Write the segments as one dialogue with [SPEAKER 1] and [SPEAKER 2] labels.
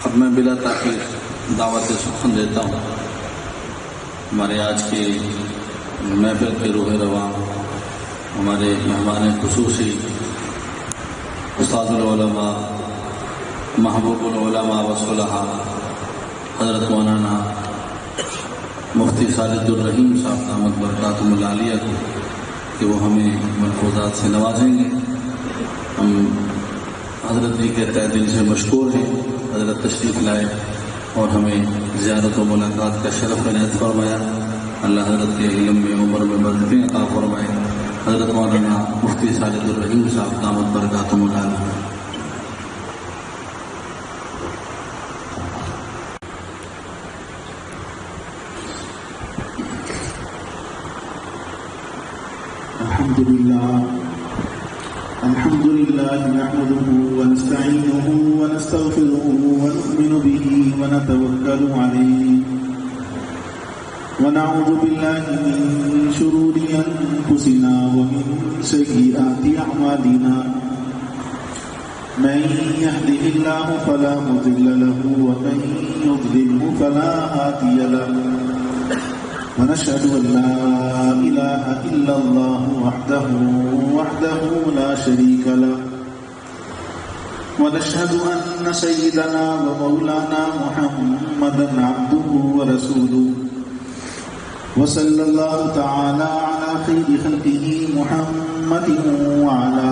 [SPEAKER 1] اب میں بلا تاخیر دعوت سخن دیتا ہوں ہمارے آج کی محفل کے روح رواں ہمارے مہمان خصوصی استاد العلماء محبوب العلماء وصلحاء حضرت مولانا مفتی خالد الرحیم صاحب دامت برکاتہم العالیہ کہ وہ ہمیں ملفوظات سے نوازیں گے. ہم حضرت جی کے تہ دل سے مشکور ہیں. حضرت تشریف لائے اور ہمیں زیارت و ملاقات کا شرف عنایت فرمایا. اللہ حضرت کے علم میں عمر میں برکتیں عطا فرمائے. حضرت مولانا مفتی خالد الرحیم صاحب دامت برکاتہم العالیہ.
[SPEAKER 2] الحمد لله نحمده ونستعينه ونستغفره ونؤمن به ونتوكل عليه ونعوذ بالله من شرور أنفسنا ومن سيئات أعمالنا من يهده الله فلا مضل له ومن يضلله فلا هادي له ونشهد أن لا إله إلا الله وحده لا شريك له ونشهد أن سيدنا ومولانا محمدا عبده ورسوله وصلى الله تعالى على خير خلقه محمد وعلى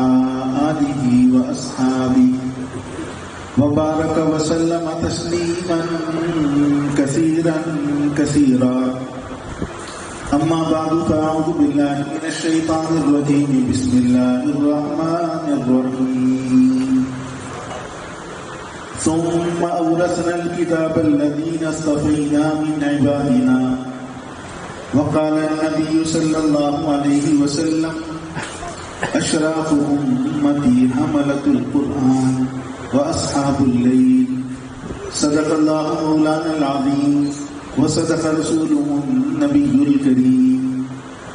[SPEAKER 2] آله وأصحابه وبارك وسلم تسليما كثيرا أما بعد فأعوذ بالله من الشيطان الرجيم بسم الله الرحمن الرحيم ثم أورثنا الكتاب الذين اصطفينا من عبادنا وقال النبي صلى الله عليه وسلم أشراف أمتي حملة القرآن وأصحاب الليل. صدق الله مولانا العظيم وصدق رسوله النبي الكريم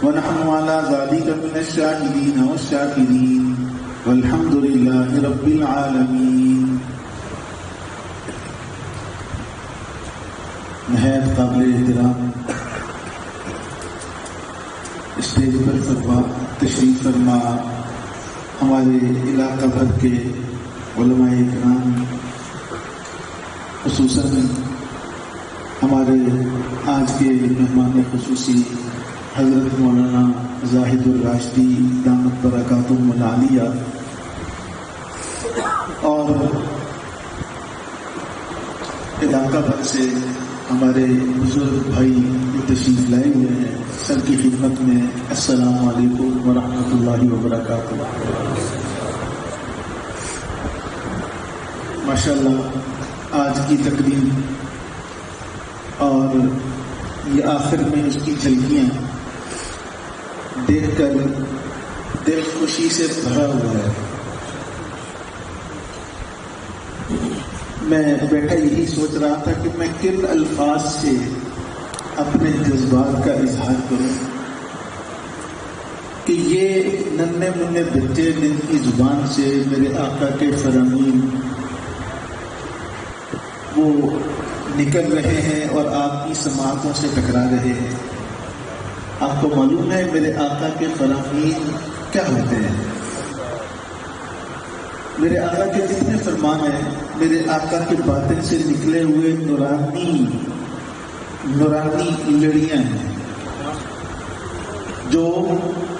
[SPEAKER 2] ونحن على ذلك من الشاهدين والشاكرين والحمد لله رب العالمين. نہایت قابل احترام اسٹیج پر تشریف فرما ہمارے علاقہ بھر کے علماء کرام، خصوصاً ہمارے آج کے مہمان خصوصی حضرت مولانا زاہد الراشدی دامت برکاتہم العالیہ، اور علاقہ بھر سے ہمارے بزرگ بھائی جو تشریف لائے ہوئے ہیں، سب کی خدمت میں السلام علیکم ورحمۃ اللہ وبرکاتہ. ماشاءاللہ آج کی تقریب اور یہ آخر میں اس کی جھلکیاں دیکھ کر دل خوشی سے بھرا ہوا ہے. میں بیٹھا یہی سوچ رہا تھا کہ میں کن الفاظ سے اپنے جذبات کا اظہار کروں کہ یہ ننھے منھے بچے جن کی زبان سے میرے آقا کے فرامین وہ نکل رہے ہیں اور آپ کی سماعتوں سے ٹکرا رہے ہیں. آپ کو معلوم ہے میرے آقا کے فرامین کیا ہوتے ہیں؟ میرے آقا کے جتنے فرمان ہیں میرے آقا کے باطن سے نکلے ہوئے نورانی لڑیاں ہیں جو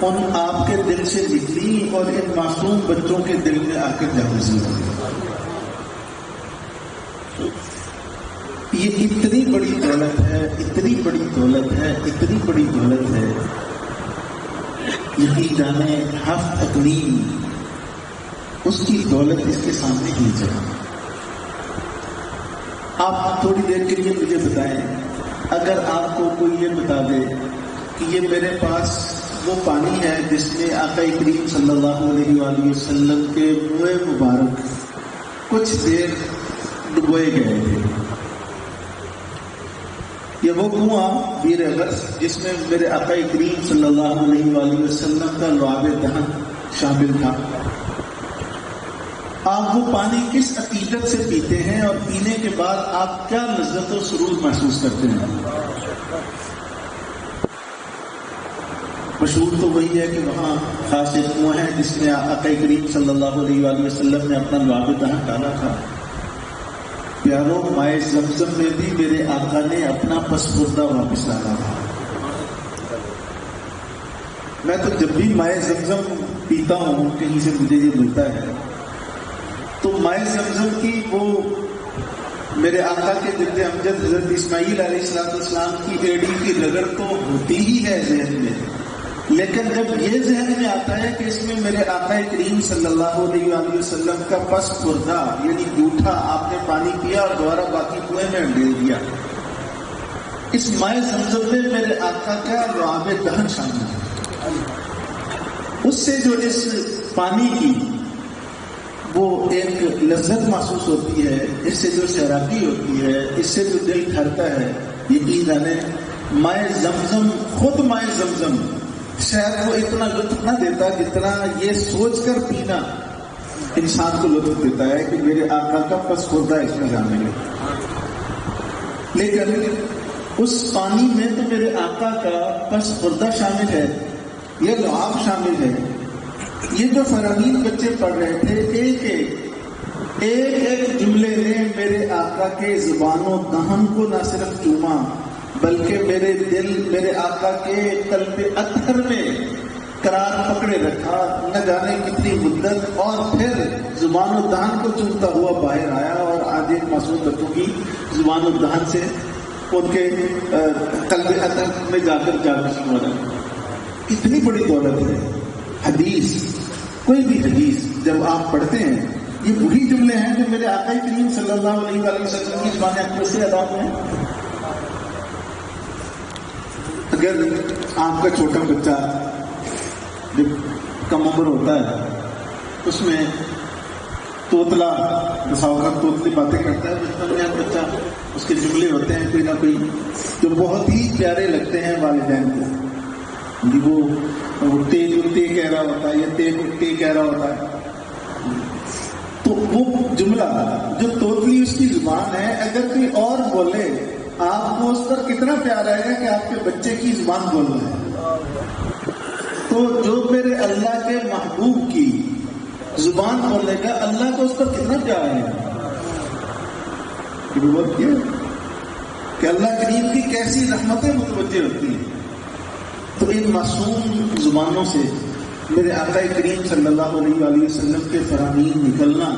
[SPEAKER 2] ان آپ کے دل سے نکلی اور ان معصوم بچوں کے دل میں آ کر جاگزی ہوئی. یہ اتنی بڑی دولت ہے یقین جانے ہفت اقلیم اس کی دولت اس کے سامنے ہی جائے. آپ تھوڑی دیر کے لیے مجھے بتائیں، اگر آپ کو کوئی یہ بتا دے کہ یہ میرے پاس وہ پانی ہے جس میں آقا کریم صلی اللہ علیہ وآلہ وسلم کے منہ مبارک کچھ دیر ڈبوئے گئے تھے، یہ وہ کنواں بیر غرض جس میں میرے آقا کریم صلی اللہ علیہ وآلہ وسلم کا لعاب دہن شامل تھا، آپ وہ پانی کس عقیدت سے پیتے ہیں اور پینے کے بعد آپ کیا لذت و سرور محسوس کرتے ہیں؟ مشہور تو وہی ہے کہ وہاں خاص ایک کنواں ہے جس میں آقا کریم صلی اللہ علیہ وآلہ وسلم نے اپنا لعاب دہن ڈالا تھا. پیاروں، مائے زمزم میں بھی میرے آقا نے اپنا پسپردہ واپس ڈالا تھا. میں تو جب بھی مائے زمزم پیتا ہوں کہیں سے مجھے یہ ملتا ہے تو مائے زمزم کی وہ میرے آقا کے جد امجد حضرت اسماعیل علیہ السلام کی ایڑی کی رگڑ تو ہوتی ہی ہے ذہن میں، لیکن جب یہ ذہن میں آتا ہے کہ اس میں میرے آقا کریم صلی اللہ علیہ وآلہ وسلم کا پس پردہ یعنی جوٹھا آپ نے پانی پیا اور دوبارہ باقی کنویں میں ڈال دیا، اس مائے زمزم میں میرے آقا کا لعاب دہن شامل ہے. اس سے جو اس پانی کی وہ ایک لذت محسوس ہوتی ہے، اس سے جو سیرابی ہوتی ہے، اس سے جو دل ٹھہرتا ہے، یقین جانے مائے زمزم خود مائے زمزم شاید وہ اتنا لطف نہ دیتا جتنا یہ سوچ کر پینا انسان کو لطف دیتا ہے کہ میرے آقا کا پس پردہ اس میں شامل ہے. لیکن اس پانی میں تو میرے آقا کا پس پردہ شامل ہے، یہ لعاب شامل ہے. یہ جو فرامین بچے پڑھ رہے تھے ایک ایک جملے نے میرے آقا کے زبان و دہن کو نہ صرف چوما بلکہ میرے دل میرے آقا کے قلب اطہر میں قرار پکڑے رکھا نہ جانے کتنی مدت، اور پھر زبان و دہن کو چومتا ہوا باہر آیا اور آج ایک معصوم بچوں کی زبان و دہن سے ان کے قلب اطہر میں جا کر جاگرش ہو رہا ہے. کتنی بڑی دولت ہے. حدیث، کوئی بھی حدیث جب آپ پڑھتے ہیں یہ وہی جملے ہیں جو میرے آقا کریم صلی اللہ علیہ وسلم کی زبان اقدس سے ادا ہوئے ہیں. اگر آپ کا چھوٹا بچہ جب کم عمر ہوتا ہے اس میں توتلا مساوقات توتلی باتیں کرتا ہے، بچپن میں بچہ اس کے جملے ہوتے ہیں کوئی نہ کوئی جو بہت ہی پیارے لگتے ہیں والدین کو. وہ تے کہہ رہا ہوتا ہے یا تے کہہ رہا ہوتا ہے، تو وہ جملہ جو توتلی اس کی زبان ہے اگر کوئی اور بولے آپ کو اس پر کتنا پیار آئے گا کہ آپ کے بچے کی زبان بول رہے ہیں. تو جو میرے اللہ کے محبوب کی زبان بولنے کا اللہ کو اس پر کتنا پیار ہے کہ اللہ کریم کی کیسی رحمتیں متوجہ ہوتی ہیں. تو ان معصوم زبانوں سے میرے آقا کریم صلی اللہ علیہ وآلہ وسلم کے فرامین نکلنا،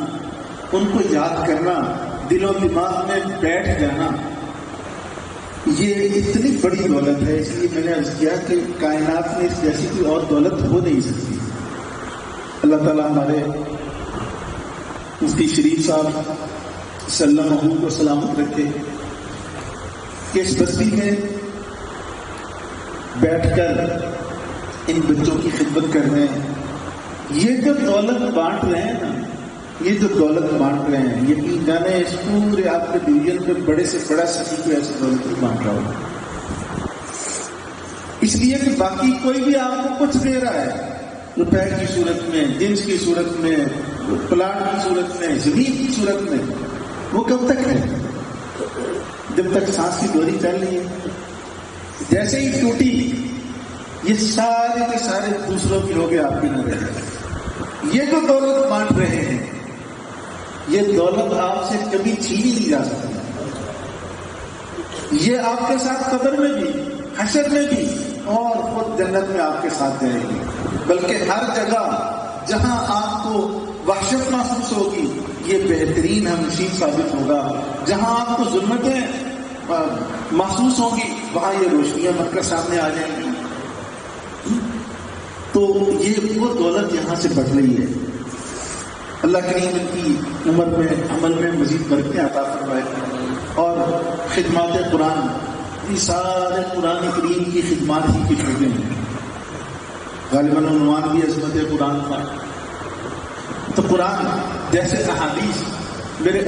[SPEAKER 2] ان کو یاد کرنا، دل و دماغ میں بیٹھ جانا، یہ اتنی بڑی دولت ہے. اس لیے میں نے عرض کیا کہ کائنات میں اس جیسی کوئی اور دولت ہو نہیں سکتی. اللہ تعالیٰ ہمارے مفتی شریف صاحب سلم محمود کو سلامت رکھے کہ اس بستی میں بیٹھ کر ان بچوں کی خدمت کر رہے ہیں. یہ جو دولت بانٹ رہے ہیں نا، یہ جو دولت بانٹ رہے ہیں، یقین جانے اس پورے آپ کے ڈویژن میں بڑے سے بڑا سٹی کو ایسی دولت نہیں بانٹ رہا ہوگا. اس لیے کہ باقی کوئی بھی آپ کو کچھ دے رہا ہے، روپے کی صورت میں، جنس کی صورت میں، پلاٹ کی صورت میں، زمین کی صورت میں، وہ کب تک ہے؟ جب تک سانس کی ڈوری چل رہی ہے. جیسے ہی ٹوٹی یہ سارے کے سارے دوسروں کی ہو گئے، آپ کی نہ رہے. یہ جو دولت بانٹ رہے ہیں یہ دولت آپ سے کبھی چھینی نہیں جا سکتی. یہ آپ کے ساتھ قبر میں بھی، حشر میں بھی اور خود جنت میں آپ کے ساتھ جائے گی. بلکہ ہر جگہ جہاں آپ کو وحشت محسوس ہوگی یہ بہترین ہمشین ثابت ہوگا. جہاں آپ کو ظلمتیں محسوس ہوں گی وہاں یہ روشنیاں بن کر سامنے آ جائیں گی. تو یہ وہ دولت یہاں سے بڑھ رہی ہے. اللہ کریم ان کی عمر میں عمل میں مزید برکتیں عطا فرمائے اور خدمات قرآن، یہ سارے قرآن کریم کی خدمات ہی کی شعبے ہیں. غالباً عنوان بھی عظمت قرآن تھا. تو قرآن جیسے احادیث میرے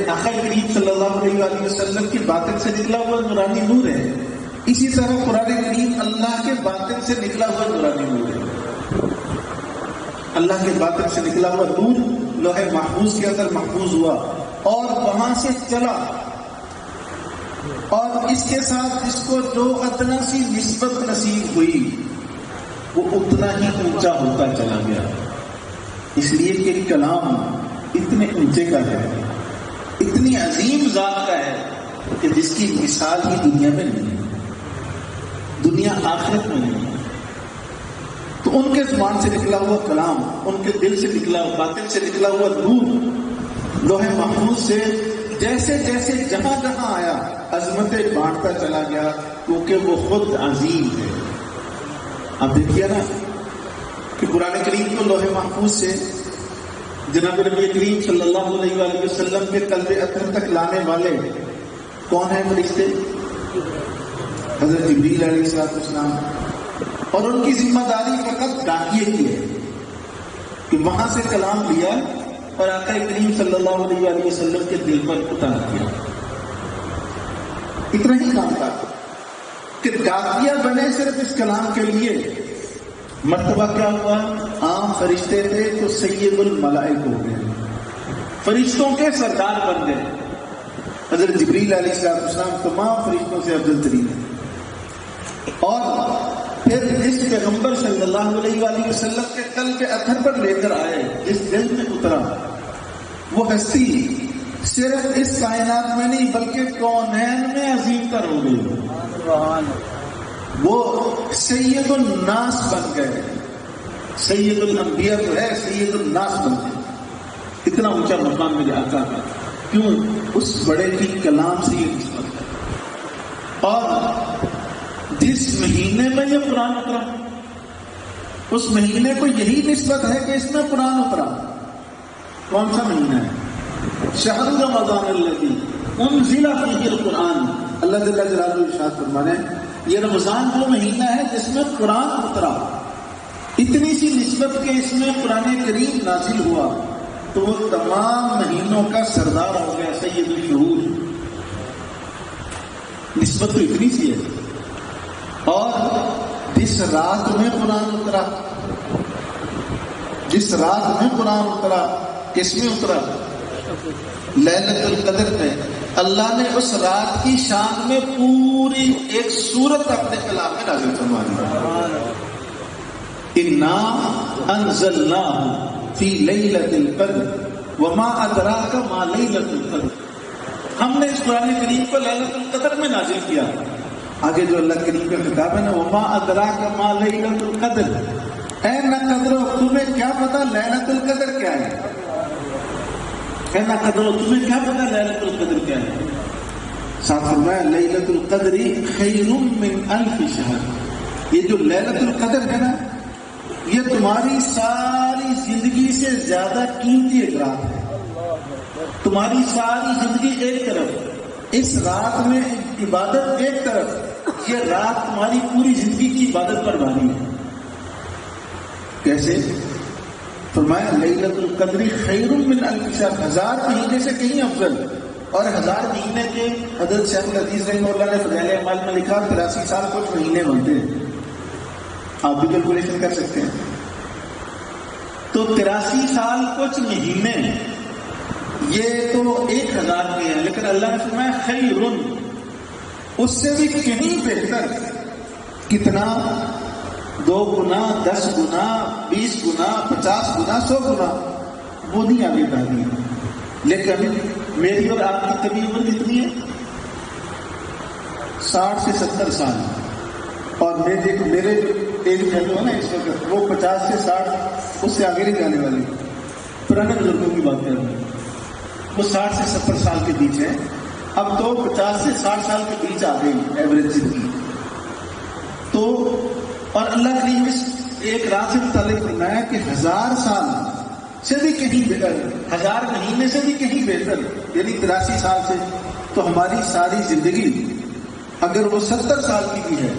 [SPEAKER 2] آقا کریم صلی اللہ علیہ وآلہ وسلم کی باطن سے نکلا ہوا نورانی نور ہے، اسی طرح قرآن کریم اللہ کے باطن سے نکلا ہوا نورانی نور ہے. اللہ کے باطن سے نکلا ہوا نور لوح محفوظ کے اندر محفوظ ہوا اور وہاں سے چلا، اور اس کے ساتھ جس کو جو ادنا سی نسبت نصیب ہوئی وہ اتنا ہی اونچا ہوتا چلا گیا، اس لیے کہ کلام اتنے اونچے کا ہے، اتنی عظیم ذات کا ہے کہ جس کی مثال ہی دنیا میں نہیں ہے، دنیا آخرت میں نہیں ہے۔ تو ان کے زبان سے نکلا ہوا کلام، ان کے دل سے نکلا باطن سے نکلا ہوا نور لوح محفوظ سے جیسے جیسے جہاں جہاں آیا عظمتیں بانٹتا چلا گیا، کیونکہ وہ خود عظیم ہے۔ آپ دیکھیے نا کہ قرآن کریم کو لوح محفوظ سے جناب نبی کریم صلی اللہ علیہ وآلہ وسلم کے قلب اطہر تک لانے والے کون ہیں فرشتے؟ حضرت جبریل علیہ السلام، اور ان کی ذمہ داری فقط ڈاکیے کی ہے کہ وہاں سے کلام لیا اور آقا کریم صلی اللہ علیہ وآلہ وسلم کے دل پر اتار دیا۔ اتنا ہی کام تھا کہ ڈاکیہ بنے صرف اس کلام کے لیے۔ مرتبہ کیا ہوا؟ عام فرشتے تھے تو سید الملائک ہو گئے، فرشتوں کے سردار بن گئے۔ حضرت جبریل علیہ السلام تمام فرشتوں سے افضل ترین ہے، اور پھر جس پیغمبر صلی اللہ علیہ وآلہ وسلم کے قلب اطہر پر لے کر آئے، جس دل میں اترا، وہ ہستی صرف اس کائنات میں نہیں بلکہ کونین میں عظیم تر ہو گئی۔ وہ سید الناس بن گئے، سید الانبیاء تو ہے، سید الناس بن گئے۔ اتنا اونچا مقام میرے آقا کا، کیوں؟ اس بڑے کی کلام سے یہ نسبت ہے۔ اور جس مہینے میں یہ قرآن اترا، اس مہینے کو یہی نسبت ہے کہ اس میں قرآن اترا۔ کون سا مہینہ ہے؟ شہر رمضان الذی انزل فیہ القرآن۔ اللہ جل جلالہ ارشاد فرمانے یہ رمضان وہ مہینہ ہے جس میں قرآن اترا۔ اتنی سی نسبت کہ اس میں قرآن کریم نازل ہوا تو وہ تمام مہینوں کا سردار ہو گیا، سید الشہور۔ نسبت تو اتنی سی ہے۔ اور جس رات میں قرآن اترا، جس رات میں قرآن اترا، کس میں اترا؟ لیلۃ القدر میں۔ اللہ نے اس رات کی شان میں پوری ایک سورت اپنے کلام میں نازل فرما دی۔ انا انزلناہ فی لیلۃ القدر وما ادراک ما لیلۃ القدر۔ ہم نے اس قرآن کریم کو لیلۃ القدر میں نازل کیا۔ آگے جو اللہ کریم کا کتاب ہے نا، وما ادراک ما لیلۃ القدر، اے نہ قدر تمہیں کیا پتا لیلۃ القدر کیا ہے؟ اے نہ قدر تمہیں کیا پتا لیلۃ القدر کیا ہے؟ ساتھ فرمایا لیلۃ القدر خیر من الف شہر۔ یہ جو لیلۃ القدر ہے نا، یہ تمہاری ساری زندگی سے زیادہ قیمتی ایک رات ہے۔ تمہاری ساری زندگی ایک طرف، اس رات میں عبادت ایک طرف، یہ رات تمہاری پوری زندگی کی عبادت پر بھاری ہے۔ کیسے؟ فرمایا لیلۃ القدر خیر من الف شہر، 1000 مہینے سے کہیں افضل۔ اور 1000 مہینے کے حضرت شیخ الحدیث رحمہ اللہ نے فضائل اعمال میں لکھا 83 سال کچھ مہینے بنتے ہیں۔ آپ بھی کیلکولیشن کر سکتے ہیں۔ تو 83 سال کچھ مہینے، یہ تو 1000 کے ہیں، لیکن اللہ نے فرمایا خیرن، اس سے بھی کہیں بہتر۔ کتنا؟ 2 گنا، 10 گنا، 20 گنا، 50 گنا، 100 گنا، وہ نہیں آگے بڑھتی۔ لیکن میری اور آپ کی طبی عمر کتنی ہے؟ 60 سے 70 سال، اور میرے ایج میں جو ہے نا اس وقت وہ 50 سے 60 اس سے آگے نہیں جانے والی۔ پرانے بزرگوں کی بات کر رہے ہیں، وہ 60 سے 70 سال کے بیچ ہے۔ اب تو 50 سے 60 سال کے بیچ آ گئی ایوریج زندگی۔ تو اور اللہ کریم اس ایک رات سے متعلق فرمایا کہ 1000 سال سے بھی کہیں بہتر، 1000 مہینے سے بھی کہیں بہتر، یعنی 83 سال سے۔ تو ہماری ساری زندگی اگر وہ 70 سال کی بھی ہے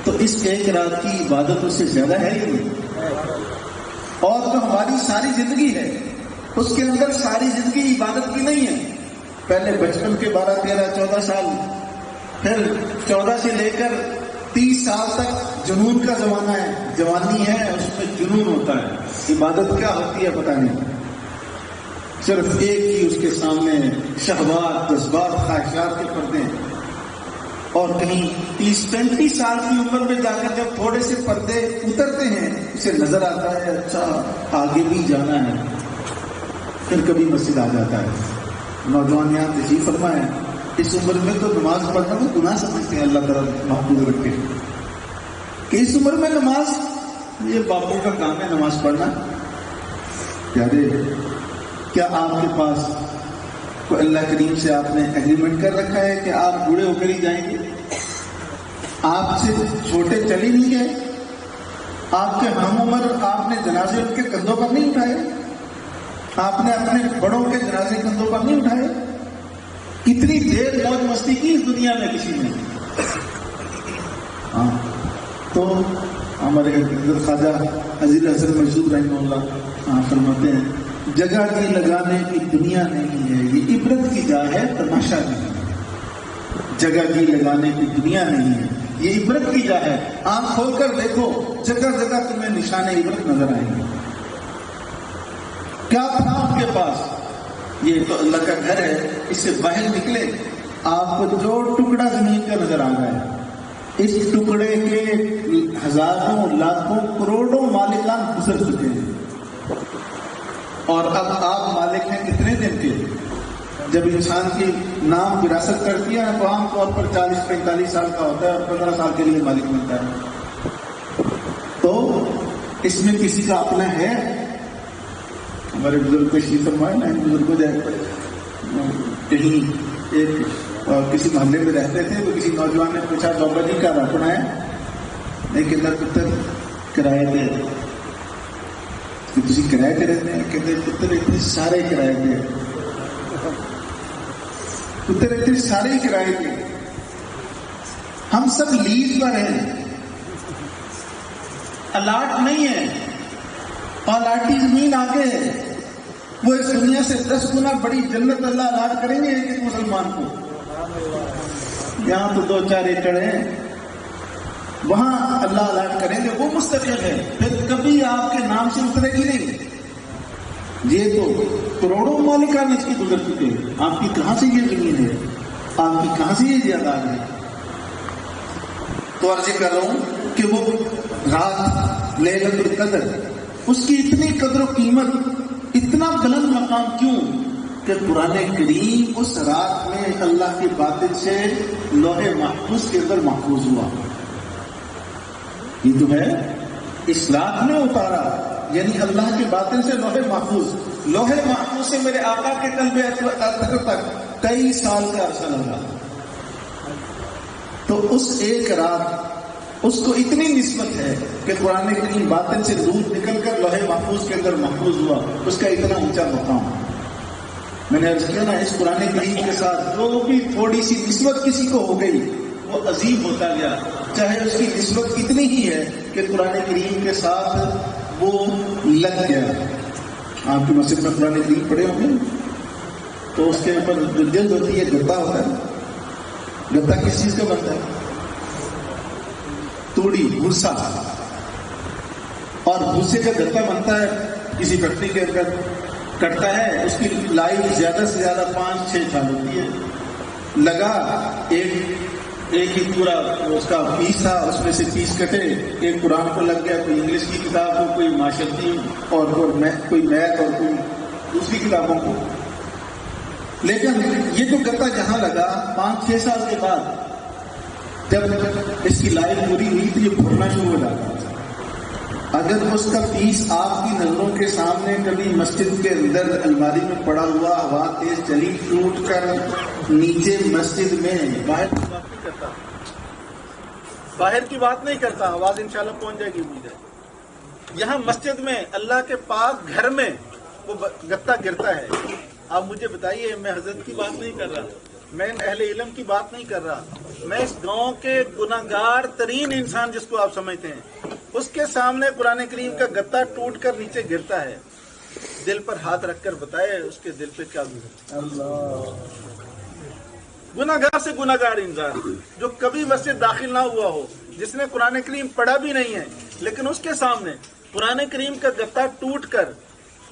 [SPEAKER 2] تو اس ایک رات کی عبادت اس سے زیادہ ہے ہی نہیں۔ اور جو ہماری ساری زندگی ہے اس کے اندر ساری زندگی عبادت کی نہیں ہے۔ پہلے بچپن کے 12، 13، 14 سال، پھر 14 سے لے کر 30 سال تک جنون کا زمانہ ہے، جوانی ہے، اس میں جنون ہوتا ہے۔ عبادت کیا ہوتی ہے پتہ نہیں۔ صرف ایک ہی اس کے سامنے شہوات، جذبات، خواہشات کے پردے ہیں. اور کہیں 30-35 سال کی عمر میں جا کر جب تھوڑے سے پردے اترتے ہیں اسے نظر آتا ہے اچھا آگے بھی جانا ہے. پھر کبھی مسجد آ جاتا ہے. نوجوان یہاں تشریف فرما ہے، اس عمر میں تو نماز پڑھنا وہ گناہ سمجھتے ہیں، اللہ تعالیٰ محفوظ رکھے کہ اس عمر میں نماز یہ باپوں کا کام ہے نماز پڑھنا. پیارے، کیا آپ کے پاس کوئی اللہ کریم سے آپ نے ایگریمنٹ کر رکھا ہے کہ آپ بوڑھے ہو کر ہی جائیں گے؟ آپ سے چھوٹے چل ہی نہیں گئے؟ آپ کے ہم عمر آپ نے جنازے ان کے کندھوں پر نہیں اٹھائے؟ آپ نے اپنے بڑوں کے جنازے کندھوں پر نہیں اٹھائے؟ اتنی دیر موج مستی کی اس دنیا میں کسی نے؟ ہاں، تو ہمارے حضرت خواجہ عزیز حسن مسعود رحمہ اللہ فرماتے ہیں جگہ کی لگانے کی دنیا نہیں ہے، یہ عبرت کی جا ہے، تماشا نہیں ہے. جگہ کی لگانے کی دنیا نہیں ہے، یہ عبرت کی جا ہے. آنکھ کھول کر دیکھو، جگہ جگہ تمہیں نشان عبرت نظر آئیں گے. کیا تھا آپ کے پاس؟ یہ تو اللہ کا گھر ہے، اس سے باہر نکلے آپ کو جو ٹکڑا زمین کا نظر آ رہا ہے، اس ٹکڑے کے ہزاروں لاکھوں کروڑوں مالکان گزر چکے ہیں. اور اب آپ مالک ہیں کتنے دن کے؟ جب انسان کی نام وراثت کرتی ہے تو عام طور پر 40-45 سال کا ہوتا ہے اور 15 سال کے لیے مالک بنتا ہے. تو اس میں کسی کا اپنا ہے؟ ہمارے بزرگ کو شریف فرمائے نا، بزرگوں کہیں ایک کسی محلے میں رہتے تھے تو کسی نوجوان نے پوچھا بابا جی کا اپنا ہے؟ نہیں کہتا پتر کرائے پہ. کسی کرائے پہ رہتے ہیں؟ کہتے پتر اتنے سارے کرائے پہ، پتر اتنے سارے کرائے پہ، ہم سب لیز پر ہیں، الاٹ نہیں ہے. الاٹی زمین آگے ہے، وہ اس دنیا سے 10 گنا بڑی جنت اللہ الاٹ کریں گے ایک مسلمان کو. یہاں تو 2-4 ایکڑ ہیں، وہاں اللہ الاٹ کریں گے، وہ مستقل ہے، پھر کبھی آپ کے نام سے اترے گی نہیں. یہ تو کروڑوں مالکان اس کی گزر چکے ہیں. آپ کی کہاں سے یہ زمین ہے؟ آپ کی کہاں سے یہ جائیداد ہے؟ تو عرض کر رہا ہوں کہ وہ رات لیلۃ القدر، اس کی اتنی قدر و قیمت، اتنا بلند مقام کیوں کہ قرآن کریم اس رات میں اللہ کی باطن سے لوح محفوظ کے اندر محفوظ ہوا. یہ تو ہے اس رات میں اتارا، یعنی اللہ کے باطن سے لوح محفوظ. لوح محفوظ سے میرے آقا کے قلب اطہر تک کئی سال کا عرصہ لگا. تو اس ایک رات اس کو اتنی نسبت ہے کہ قرآن کریم باطن سے دور نکل کر لوح محفوظ کے اندر محفوظ ہوا. اس کا اتنا اونچا مقام. میں نے عرض کیا نا، اس قرآن کریم کے ساتھ جو بھی تھوڑی سی نسبت کسی کو ہو گئی وہ عظیم ہوتا گیا، چاہے اس کی نسبت اتنی ہی ہے کہ قرآن کریم کے ساتھ وہ لگ گیا. آپ کی مسجد میں قرآن کریم پڑھے ہوں گے تو اس کے اوپر جو جلد ہوتی ہے گدا ہوتا ہے. گدا کس چیز کا بنتا ہے؟ توڑی، بھوسا. اور بھوسے کا گدا بنتا ہے کسی فیکٹری کے اندر، کٹتا ہے، اس کی لائف زیادہ سے زیادہ 5-6 سال ہوتی ہے. لگا ایک ہی پورا اس کا پیس تھا، اس میں سے پیس کٹے، ایک قرآن کو لگ گیا، کوئی انگلش کی کتاب ہو، کوئی معاشرتی اور کوئی میتھ اور کوئی دوسری کتابوں کو. لیکن یہ جو گتا جہاں لگا 5-6 سال کے بعد جب اس کی لائف پوری ہوئی تو یہ پھولنا شروع ہو جاتا. اگر اس کا پیس آپ کی نظروں کے سامنے کبھی مسجد کے اندر الماری میں پڑا ہوا ہوا تیز چلی ٹوٹ کر نیچے مسجد میں، باہر کی بات نہیں کرتا، آواز انشاءاللہ پہنچ جائے گی مجھے. یہاں مسجد میں اللہ کے پاک گھر میں وہ گتا گرتا ہے. آپ مجھے بتائیے، میں حضرت کی بات نہیں کر رہا، میں اہل علم کی بات نہیں کر رہا، میں اس گاؤں کے گناہگار ترین انسان جس کو آپ سمجھتے ہیں اس کے سامنے قرآن کریم کا گتا ٹوٹ کر نیچے گرتا ہے. دل پر ہاتھ رکھ کر بتائے اس کے دل پہ کیا گزرتا. گناہگار سے گناہگار انسان جو کبھی مسجد داخل نہ ہوا ہو، جس نے قرآن کریم پڑھا بھی نہیں ہے، لیکن اس کے سامنے قرآن کریم کا گتا ٹوٹ کر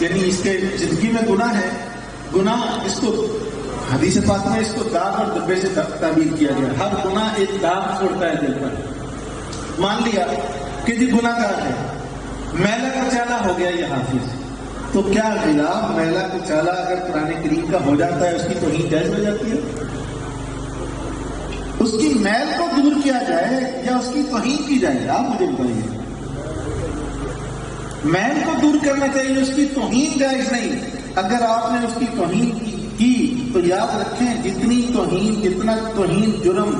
[SPEAKER 2] یعنی اس کے زندگی میں گناہ ہے، گناہ اس کو حدیث پاک میں اس کو داغ اور دبے سے تعبیر کیا گیا. ہر گناہ ایک داغ چھوڑتا ہے دل پر. مان لیا کہ جی گناہ گار ہے، میلا کچالا ہو گیا یہ حافظ، تو کیا خلاف میلا کچالا اگر قرآن کریم کا ہو جاتا ہے اس کی توہین جائز ہو جاتی ہے؟ اس کی میل کو دور کیا جائے یا اس کی توہین کی جائے؟ آپ مجھے بتائیے. میل کو دور کرنا چاہیے، اس کی توہین جائز نہیں. اگر آپ نے اس کی توہین کی تو یاد رکھیں جتنی توہین، جتنا توہین جرم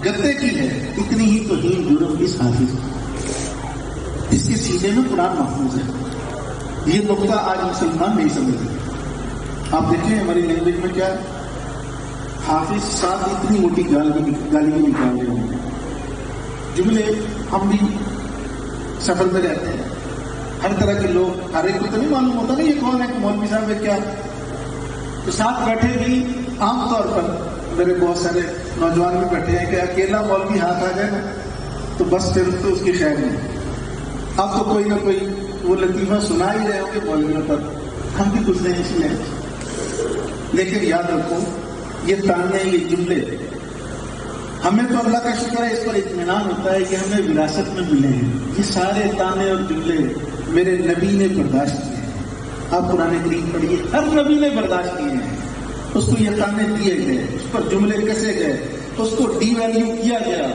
[SPEAKER 2] گدے کی ہے اتنی ہی توہین جرم اس حافظ کی. اس کے سینے میں قرآن محفوظ ہے. یہ نقطہ آج مسلمان نہیں سمجھتے. آپ دیکھیں ہماری لینگویج میں کیا حافظ ساتھ اتنی موٹی گالی بھی نکال رہے ہوں گے. جملے ہم بھی سفر میں رہتے ہیں، ہر طرح کے لوگ، ہر ایک کو تو نہیں معلوم ہوتا نا یہ کون ہے، مولوی صاحب ہے کیا. تو ساتھ بیٹھے بھی عام طور پر میرے بہت سارے نوجوان بھی بیٹھے ہیں کہ اکیلا مولوی ہاتھ آ جائے نا تو بس پھر تو اس کی خیر نہیں. اب تو کوئی نہ کوئی وہ لطیفہ سنا ہی رہے ہوں گے مولویوں پر، ہم بھی کچھ نہیں اس لیے. لیکن یاد رکھو یہ تانے، یہ جملے ہمیں تو اللہ کا شکر ہے اس پر اطمینان ہوتا ہے کہ ہمیں وراثت میں ملے ہیں. یہ سارے تانے اور جملے میرے نبی نے برداشت کیے ہیں. آپ قرآن کریم پڑھیے، ہر نبی نے برداشت کیے ہیں. اس کو یہ تانے دیے گئے، اس پر جملے کسے گئے، اس کو ڈی ویلیو کیا گیا،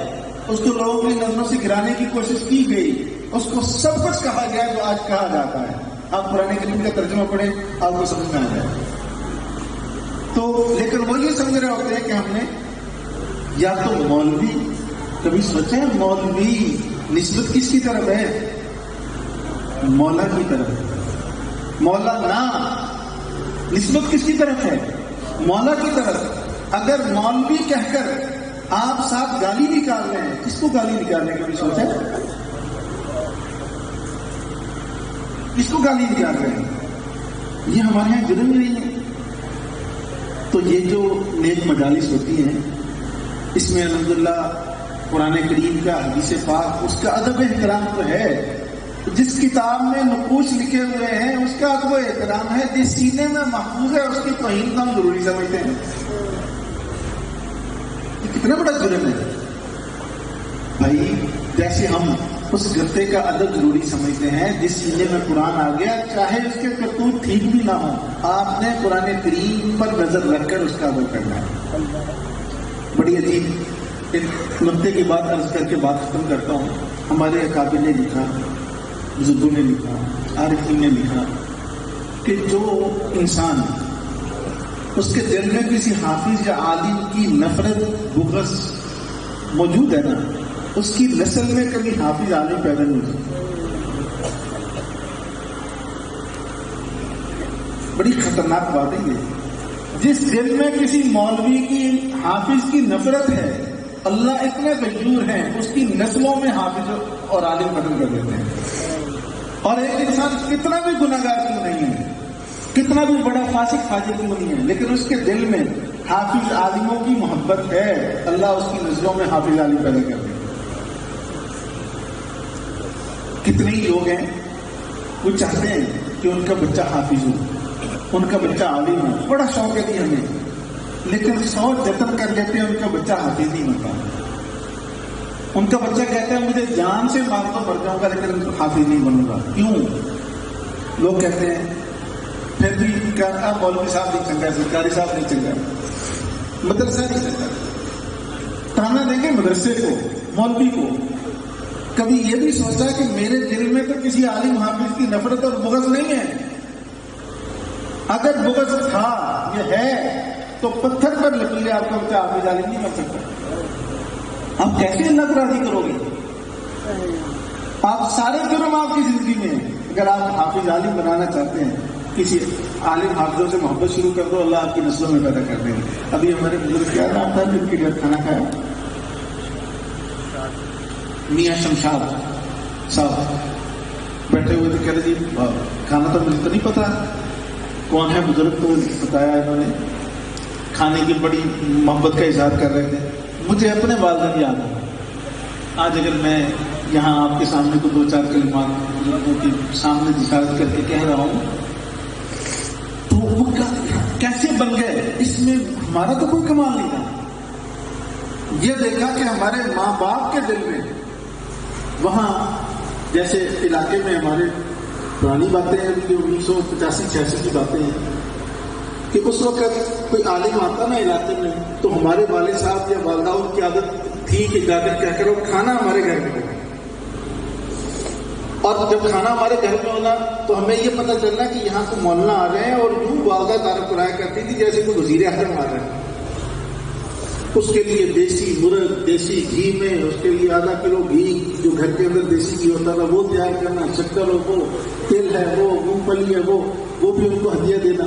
[SPEAKER 2] اس کو لوگوں کی نظروں سے گرانے کی کوشش کی گئی، اس کو سب کچھ کہا گیا جو آج کہا جاتا ہے. آپ قرآن کریم کا ترجمہ پڑھیں آپ کو سمجھ میں آ جائے. تو لیکن وہ یہ سمجھ رہے ہوتے ہیں کہ ہم نے یا تو مولوی، کبھی سوچیں مولوی نسبت کس کی طرف ہے؟ مولا کی طرف. مولانا نسبت کس کی طرف ہے؟ مولا کی طرف. اگر مولوی کہہ کر آپ ساتھ گالی نکال رہے ہیں، کس کو گالی نکال رہے ہیں؟ کبھی سوچیں کس کو گالی نکال رہے ہیں؟ یہ ہمارے یہاں جرم نہیں ہے. تو یہ جو نیک مجالس ہوتی ہیں اس میں الحمدللہ قرآن کریم کا، حدیث پاک، اس کا ادب احترام تو ہے. جس کتاب میں نقوش لکھے ہوئے ہیں اس کا ادب و احترام ہے. جس سینے میں محفوظ ہے اس کی توہین کو ہم ضروری سمجھتے ہیں. یہ کتنا بڑا جرم ہے بھائی. جیسے ہم اس گدے کا ادب ضروری سمجھتے ہیں جس سینے میں قرآن آ گیا، چاہے اس کے کرتوت ٹھیک بھی نہ ہو، آپ نے قرآن کریم پر نظر رکھ کر اس کا ادب کرنا ہے. بڑی عجیب ایک نقطے کی بات عرض کر کے بات ختم کرتا ہوں. ہمارے اکابر نے لکھا، بزرگوں نے لکھا، عارفین نے لکھا کہ جو انسان اس کے دل میں کسی حافظ یا عالم کی نفرت، بغض موجود ہے نا، اس کی نسل میں کبھی حافظ عالم پیدا نہیں ہوتی. بڑی خطرناک بات ہے یہ. جس دل میں کسی مولوی کی، حافظ کی نفرت ہے، اللہ اتنے غیور ہیں اس کی نسلوں میں حافظ اور عالم ختم کر دیتے ہیں. اور ایک انسان کتنا بھی گناہ گار کیوں نہیں ہے، کتنا بھی بڑا فاسق فاجر کیوں نہیں ہے، لیکن اس کے دل میں حافظ عالموں کی محبت ہے، اللہ اس کی نسلوں میں حافظ عالم پیدا کر دے. کتنے ہی لوگ ہیں وہ چاہتے ہیں کہ ان کا بچہ حافظ ہو، ان کا بچہ عالم ہو، بڑا شوق ہے کہ ہمیں، لیکن 100 جتن کر لیتے ہیں ان کا بچہ حافظ نہیں ہوتا. ان کا بچہ کہتا ہے مجھے جان سے مار تو مر جاؤں گا لیکن حافظ نہیں بنوں گا. کیوں؟ لوگ کہتے ہیں پھر بھی مولوی صاحب نہیں چنگا، سرکاری صاحب نہیں چنگا، مدرسہ نہیں چنگا. تانا دیں گے مدرسے کو، مولوی کو. کبھی یہ بھی سوچا کہ میرے دل میں تو کسی عالم حافظ کی نفرت اور بغض نہیں ہے. اگر بغض تھا، یہ ہے، تو پتھر پر لکیریں آپ کا بچہ حافظ عالم نہیں کر سکتا. آپ کیسے اللہ کو راضی کرو گے؟ آپ سارے جرم آپ کی زندگی میں ہیں. اگر آپ حافظ عالم بنانا چاہتے ہیں، کسی عالم حافظوں سے محبت شروع کر دو، اللہ آپ کی نسلوں میں پیدا کر دیں گے. ابھی ہمارے بزرگ کیا نام تھا جن کے گھر کھانا کھایا؟ میاں شمشاد صاحب بیٹھے ہوئے تھے، کہہ رہے جی کھانا تو مجھے تو نہیں پتا کون ہے بزرگ، تو بتایا انہوں نے. کھانے کی بڑی محبت کا اظہار کر رہے تھے. مجھے اپنے والدین یاد ہے. آج اگر میں یہاں آپ کے سامنے کو 2-4 کلمات بزرگوں کے سامنے جسارت کر کے کہہ رہا ہوں وہ کیسے بن گئے، اس میں ہمارا تو کوئی کمال نہیں تھا۔ یہ دیکھا کہ ہمارے ماں باپ کے دل میں، وہاں جیسے علاقے میں ہمارے پرانی باتیں ہیں، 1985-86 کی باتیں ہیں، کہ اس وقت کوئی عالم آتا نا علاقے میں تو ہمارے والد صاحب یا والدہ ان کی عادت تھی کہ جا کر کیا کرو، کھانا ہمارے گھر میں ہو، اور جب کھانا ہمارے گھر میں ہونا تو ہمیں یہ پتہ چلنا کہ یہاں سے مولانا آ رہے ہیں، اور یوں والدہ تعارف کرایا کرتی تھی جیسے کوئی وزیر اعظم آ رہا ہے۔ اس کے لیے دیسی مرغ، دیسی گھی میں اس کے لیے آدھا کلو گھی جو گھر کے اندر دیسی گھی ہوتا تھا وہ تیار کرنا، شکر ہو وہ، تیل ہے وہ، مونگ پھلی ہے وہ بھی ان کو ہدیہ دینا۔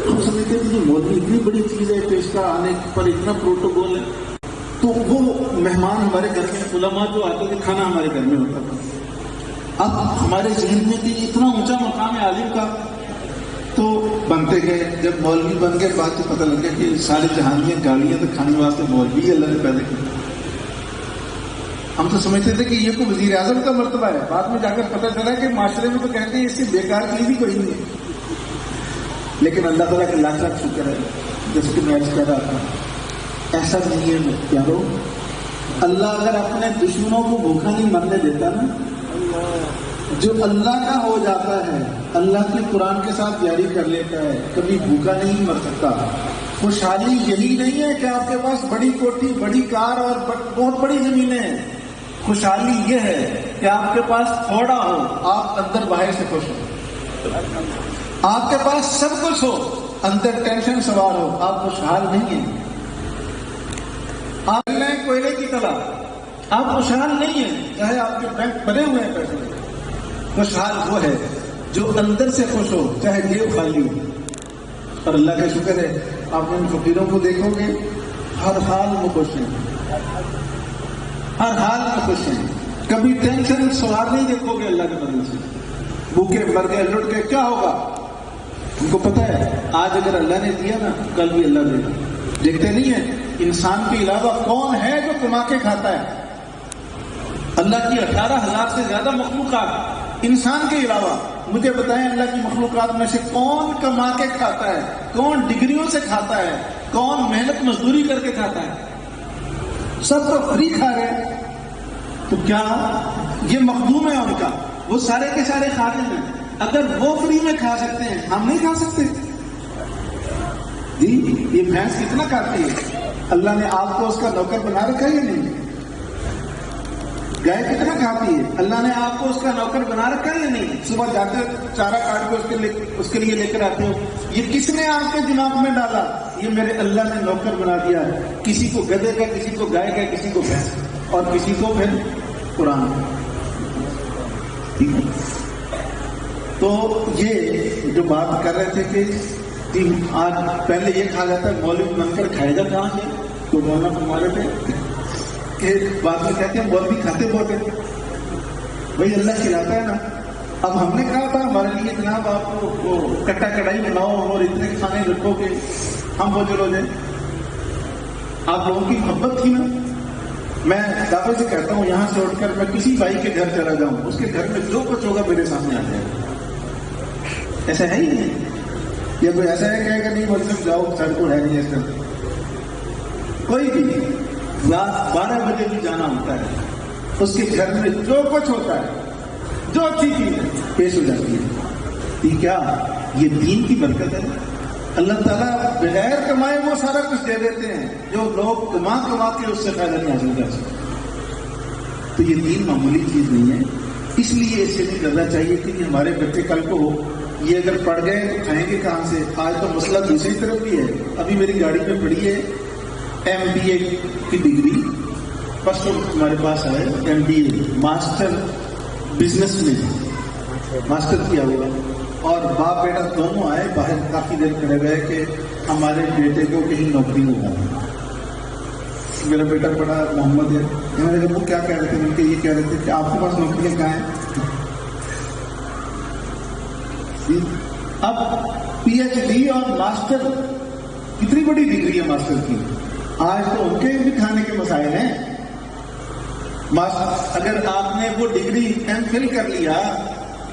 [SPEAKER 2] ہم سمجھتے تھے کہ مولوی اتنی بڑی چیز ہے کہ اس کا آنے پر اتنا پروٹوکول ہے، تو وہ مہمان ہمارے گھر میں، علماء جو آتے تھے کھانا ہمارے گھر میں ہوتا تھا۔ اب ہمارے ذہن میں کہ اتنا اونچا مقام ہے عالم کا، تو بنتے گئے، جب مولوی بن گئے بعد میں پتہ لگا کہ سارے جہانیاں گالیاں تو کھانے واسطے مولوی اللہ نے پیدا کیا۔ ہم تو سمجھتے تھے کہ یہ کوئی وزیر اعظم کا مرتبہ ہے، بعد میں جا کر پتہ چلا کہ معاشرے میں تو کہتے ہیں اس سے بیکار چیز ہی کوئی نہیں ہے۔ لیکن اللہ تعالیٰ کا لاکھ لاکھ شکر ہے، جیسے کہ میں عرض کر رہا تھا، ایسا نہیں ہے پیارو، اللہ اگر اپنے دشمنوں کو بھوکا نہیں مرنے دیتا نا، جو اللہ کا ہو جاتا ہے اللہ کے قرآن کے ساتھ جاری کر لیتا ہے، کبھی بھوکا نہیں مر سکتا۔ خوشحالی یہی نہیں ہے کہ آپ کے پاس بڑی کوٹھی، بڑی کار اور بہت بڑی زمینیں ہیں، خوشحالی یہ ہے کہ آپ کے پاس تھوڑا ہو، آپ اندر باہر سے خوش ہو، آپ کے پاس سب کچھ ہو، اندر ٹینشن سوار ہو، آپ خوشحال نہیں ہیں۔ آپ کوئلے کی طرح آپ خوشحال نہیں ہیں، چاہے آپ کے بینک بنے ہوئے ہیں پیسے، خوشحال وہ ہے جو اندر سے خوش ہو، چاہے جیب خالی ہو۔ اور اللہ کا شکر ہے، آپ ان فقیروں کو دیکھو گے ہر حال میں خوش ہیں، ہر حال میں خوش ہیں، کبھی ٹینشن سوار نہیں دیکھو گے اللہ کے بدل سے۔ بھوکے مر گئے لٹ کے کیا ہوگا، ان کو پتہ ہے آج اگر اللہ نے دیا نا کل بھی اللہ دے گا۔ دیکھتے نہیں ہیں انسان کے علاوہ کون ہے جو کما کے کھاتا ہے؟ اللہ کی 18,000 سے زیادہ مخلوقات، انسان کے علاوہ مجھے بتائیں اللہ کی مخلوقات میں سے کون کما کے کھاتا ہے، کون ڈگریوں سے کھاتا ہے، کون محنت مزدوری کر کے کھاتا ہے؟ سب تو فری کھا رہے ہیں۔ تو کیا یہ مخدوم ہے ان کا، وہ سارے کے سارے خادم ہیں، اگر وہ فری میں کھا سکتے ہیں ہم نہیں کھا سکتے؟ جی یہ بھینس کتنا کھاتی ہے؟ اللہ نے آپ کو اس کا نوکر بنا رکھا ہے یا نہیں؟ گائے کتنا کھاتی ہے؟ اللہ نے آپ کو اس کا نوکر بنا رکھا ہے یا نہیں؟ صبح جا کر چارہ کاٹ کے اس کے لیے لے کر آتے ہو، یہ کس نے آپ کے دماغ میں ڈالا؟ یہ میرے اللہ نے نوکر بنا دیا ہے، کسی کو گدھے کا، کسی کو گائے کا، کسی کو بھینس، اور کسی کو پھر قرآن۔ ٹھیک ہے، تو یہ جو بات کر رہے تھے کہ آج پہلے یہ کہا جاتا ہے مولوی بن کر کھائے گا کہاں سے، تو مولانا ہمارے تھے کہ بعد میں کہتے ہیں مولوی کھاتے بہت ہیں، بھائی اللہ کھلاتا ہے نا۔ اب ہم نے کہا تھا ہمارے لیے جناب آپ کو کٹا کڑائی بناؤ اور اتنے کھانے رکھو گے ہم وہ چلو جائیں، آپ لوگوں کی محبت تھی نا۔ میں دعوے سے کہتا ہوں یہاں سے اٹھ کر میں کسی بھائی کے گھر چلا جاؤں، اس کے گھر میں جو کچھ ہوگا میرے سامنے آ جائے گا، ایسا ہے ہی نہیں۔ یا کوئی ایسا ہے کہے گا نہیں مطلب جاؤ سر کو ہے نہیں، ایسا کوئی بھی رات 12 بجے بھی جانا ہوتا ہے، اس کے گھر میں جو کچھ ہوتا ہے، جو اچھی چیز پیش ہو جاتی ہے۔ یہ کیا، یہ دین کی برکت ہے۔ اللہ تعالیٰ بغیر کمائے وہ سارا کچھ دے دیتے ہیں جو لوگ کما کے اس سے فائدہ نہیں حاصل کر سکتے۔ تو یہ دین معمولی چیز نہیں ہے، اس لیے اس سے نہیں کرنا چاہیے کہ ہمارے بچے کل کو یہ اگر پڑھ گئے تو کھائیں گے کہاں سے۔ آج تو مسئلہ دوسری طرف بھی ہے، ابھی میری گاڑی پہ پڑی ہے MBA کی ڈگری، فرسٹ ہمارے پاس ہے MBA ماسٹر بزنس میں ماسٹر کیا ہوا، اور باپ بیٹا دونوں آئے باہر کافی دیر کھڑے گئے کہ ہمارے بیٹے کو کہیں نوکری ہوگا۔ میرا بیٹا پڑھا محمد ہے، میں نے کہا وہ کیا کہہ رہے تھے؟ ان کے یہ کہہ رہے تھے کہ آپ کے پاس نوکریاں کہاں ہیں؟ اب PhD اور ماسٹر کتنی بڑی ڈگری ہے ماسٹر کی، آج تو ان کے بھی کھانے کے مسائل ہیں۔ اگر آپ نے وہ ڈگری MPhil کر لیا،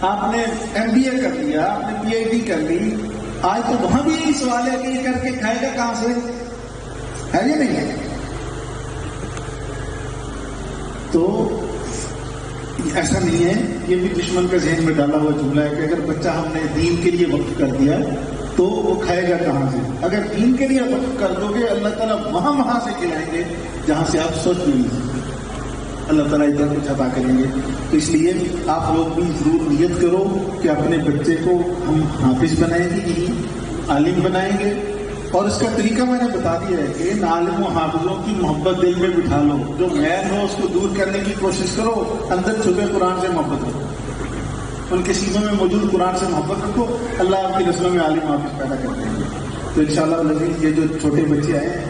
[SPEAKER 2] آپ نے MBA کر لیا، آپ نے PhD کر لی،
[SPEAKER 3] آج تو وہاں بھی یہی سوال ہے کہ یہ کر کے کھائے گا کہاں سے، ہے یا نہیں ہے؟ تو ایسا نہیں ہے، یہ بھی دشمن کے ذہن میں ڈالا ہوا جملہ ہے کہ اگر بچہ ہم نے دین کے لیے وقف کر دیا تو وہ کھائے گا کہاں سے؟ اگر دین کے لیے وقف کر دو گے اللہ تعالیٰ وہاں سے کھلائیں گے جہاں سے آپ سوچ بھی نہیں سکتے، اللہ تعالیٰ ادھر کچھ عطا کریں گے۔ تو اس لیے آپ لوگ بھی ضرور نیت کرو کہ اپنے بچے کو ہم حافظ بنائیں گے، یہی عالم بنائیں گے، اور اس کا طریقہ میں نے بتا دیا ہے کہ ان عالم و حافظوں کی محبت دل میں بٹھا لو، جو غیر ہو اس کو دور کرنے کی کوشش کرو، اندر چھپے قرآن سے محبت رکھو، ان کے سینوں میں موجود قرآن سے محبت رکھو، اللہ آپ کی نسلوں میں عالم حافظ پیدا کرتے ہیں۔ تو انشاءاللہ العزیز یہ جو چھوٹے بچے آئے ہیں،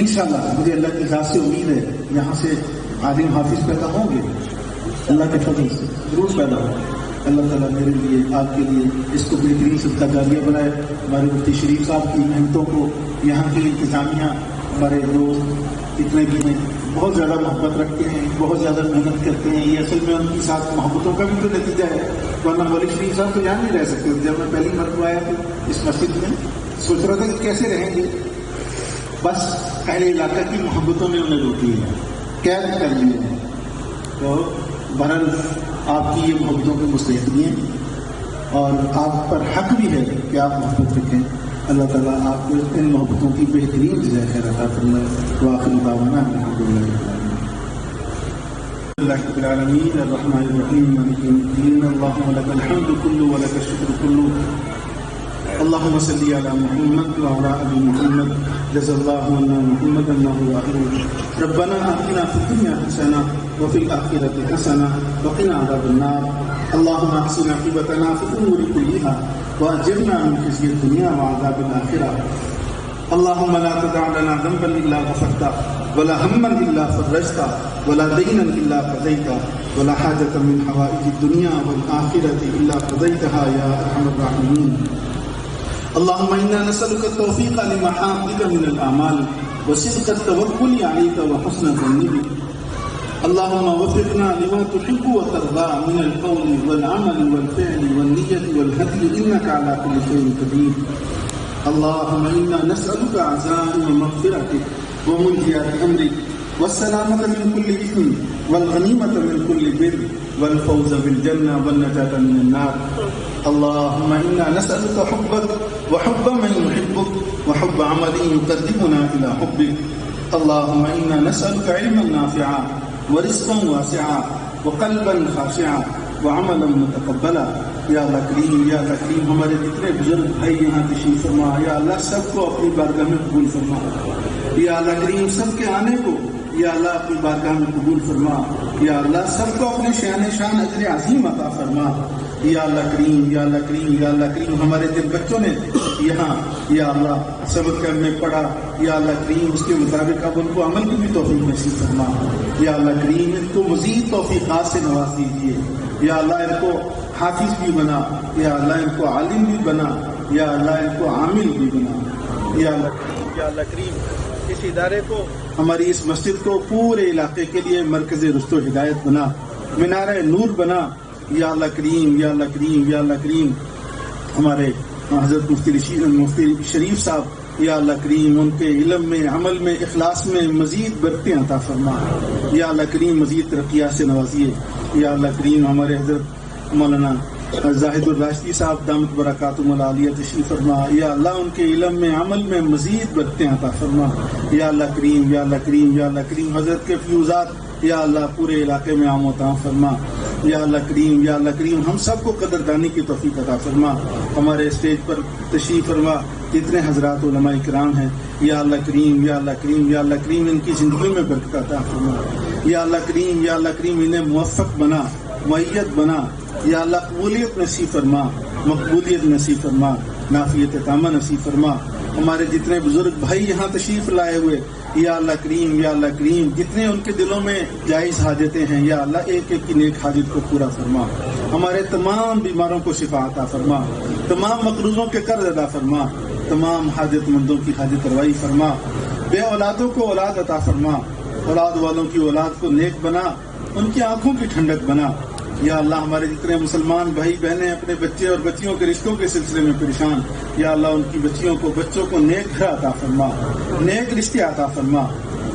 [SPEAKER 3] انشاءاللہ مجھے اللہ کی ذات سے امید ہے یہاں سے عالم حافظ پیدا ہوں گے، اللہ کے فضل سے ضرور پیدا ہوں گے۔ اللہ تعالیٰ میرے لیے، آپ کے لیے اس کو بہترین صدقہ جاریہ بنائے۔ ہمارے مفتی شریف صاحب کی محنتوں کو، یہاں کی انتظامیہ، ہمارے دوست اتنے بھی ہیں، بہت زیادہ محبت رکھتے ہیں، بہت زیادہ محنت کرتے ہیں، یہ اصل میں ان کی ساتھ محبتوں کا بھی تو نتیجہ ہے، ورنہ مولوی شریف صاحب تو یہاں نہیں رہ سکتے۔ جب میں پہلی مرتبہ آیا تو اس مسجد میں سوچ رہا تھا کہ کیسے رہیں گے، بس اہل علاقہ کی محبتوں نے انہیں روک لیا، قید کر لیے ہیں۔ تو بہرحال آپ کی یہ محبتوں کے مستحق بھی ہیں، اور آپ پر حق بھی ہے کہ آپ محبت رکھیں۔ اللہ تعالیٰ آپ کو ان محبتوں کی بہترین جزائے خیر عطا فرمائے۔ وآخر دعوانا الحمدللہ رب العالمین الرحمن الرحیم مالک یوم الدین اللہم لک الحمد کلہ ولک الشکر کلہ اللهم صل على محمد وعلى ال محمد جزا الله عنا محمدا ما هو اهله ربنا آتنا في الدنيا حسنه وفي الاخره حسنه وقنا عذاب النار اللهم احسن عاقبتنا في الامور كلها واجرنا من خزي الدنيا وعذاب الاخره اللهم لا تدع لنا ذنبا الا غفرته ولا هما الا فرجته ولا دينا الا قضيته ولا حاجه من حوائج الدنيا والاخره الا قضيتها يا ارحم الراحمين اللهم إنا نسألك التوفيق لمحامدك من الأعمال وصدق التوكل عليك وحسن الظن بك اللهم وفقنا لما تحب وترضى من القول والعمل والفعل والنية والهدي إنك على كل شيء قدير اللهم إنا نسألك عزائم مغفرتك ومنجيات أمرك والسلامة من كل إثم والغنيمة من كل بر والفوز بالجنة والنجاة من النار اللهم إنا نسألك حبك وحب من يحبك وحب عمل يقربنا إلى حبك اللهم إنا نسألك علما نافعا ورزقا واسعا وقلبا خاشعا وعملا متقبلا یا اللہ کریم، یا اللہ کریم، ہمارے جتنے بزرگ بھائی یہاں تشریف فرما، یا اللہ سب کو اپنی بارگاہ میں قبول فرما، یا اللہ کریم سب کے آنے کو یا اللہ اپنی بارگاہ میں قبول فرما، یا اللہ سب کو اپنے شان اجر عظیم عطا فرما، یا اللہ کریم، یا اللہ کریم، یا اللہ کریم، ہمارے جن بچوں نے یہاں یا اللہ سبق کرنے پڑھا، یا اللہ کریم اس کے مطابق اب ان کو عمل کی بھی توفیق نصیب فرما، یا اللہ کریم ان کو مزید توفیقات سے نواز دیجیے، یا اللہ ان کو حافظ بھی بنا، یا اللہ ان کو عالم بھی بنا، یا اللہ ان کو عامل بھی بنا، یا اللہ کریم اس ادارے کو، ہماری اس مسجد کو پورے علاقے کے لیے مرکز رشد و ہدایت بنا، مینار نور بنا، یا اللہ کریم، یا اللہ کریم، یا اللہ کریم، ہمارے حضرت مفتی شریف صاحب یا اللہ کریم ان کے علم میں، عمل میں، اخلاص میں مزید برکتیں عطا فرما، یا اللہ کریم مزید ترقیات سے نوازیے، یا اللہ کریم ہمارے حضرت مولانا زاہد الراشدی صاحب دامت برکاتہم العالیہ تشریف فرما، یا اللہ ان کے علم میں، عمل میں مزید برکتیں عطا فرما، یا اللہ کریم، یا اللہ کریم، یا اللہ کریم حضرت کے فیوزات یا اللہ پورے علاقے میں عام و تام فرما، یا اللہ کریم، یا اللہ کریم ہم سب کو قدردانی کی توفیق عطا فرما، ہمارے اسٹیج پر تشریف فرما جتنے حضرات علماء کرام ہیں، یا اللہ کریم، یا اللہ کریم، یا اللہ کریم ان کی زندگی میں برکت عطا فرما، یا اللہ کریم، یا اللہ کریم انہیں موفق بنا، معیت بنا، یا اللہ قبولیت نصیب فرما، مقبولیت نصیب فرما، نافیت تامہ نصیب فرما، ہمارے جتنے بزرگ بھائی یہاں تشریف لائے ہوئے یا اللہ کریم، یا اللہ کریم جتنے ان کے دلوں میں جائز حاجتیں ہیں یا اللہ ایک ایک کی نیک حاجت کو پورا فرما، ہمارے تمام بیماروں کو شفا عطا فرما، تمام مقروضوں کے قرض ادا فرما، تمام حاجت مندوں کی حاجت روائی فرما، بے اولادوں کو اولاد عطا فرما، اولاد والوں کی اولاد کو نیک بنا، ان کی آنکھوں کی ٹھنڈک بنا، یا اللہ ہمارے جتنے مسلمان بھائی بہنیں اپنے بچے اور بچیوں کے رشتوں کے سلسلے میں پریشان، یا اللہ ان کی بچیوں کو بچوں کو نیک گھر عطا فرما، نیک رشتے عطا فرما،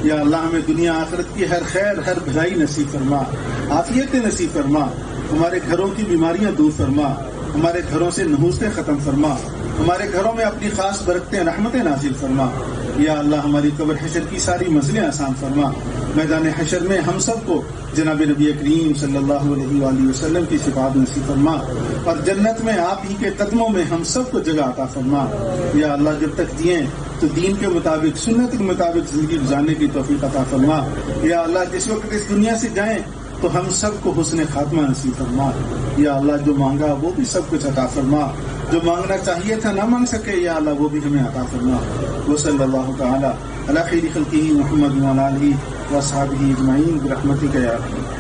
[SPEAKER 3] یا اللہ ہمیں دنیا آخرت کی ہر خیر ہر بھلائی نصیب فرما، عافیت نصیب فرما، ہمارے گھروں کی بیماریاں دور فرما، ہمارے گھروں سے نحوستیں ختم فرما، ہمارے گھروں میں اپنی خاص برکتیں رحمتیں نازل فرما، یا اللہ ہماری قبر حشر کی ساری منزلیں آسان فرما، میدان حشر میں ہم سب کو جناب نبی کریم صلی اللہ علیہ وآلہ وسلم کی شفاعت نصیب فرما، اور جنت میں آپ ہی کے قدموں میں ہم سب کو جگہ عطا فرما، یا اللہ جب تک جئیں تو دین کے مطابق سنت کے مطابق زندگی گزارنے کی توفیق عطا فرما، یا اللہ جس وقت اس دنیا سے جائیں تو ہم سب کو حسن خاتمہ نصیب فرما، یا اللہ جو مانگا وہ بھی سب کچھ عطا فرما، جو مانگنا چاہیے تھا نہ مانگ سکے یا اللہ وہ بھی ہمیں عطا فرما، وصلی اللہ تعالی علی خیر خلقہ محمد وعلی آلہ واصحابہ اجمعین برحمتک یا ارحم۔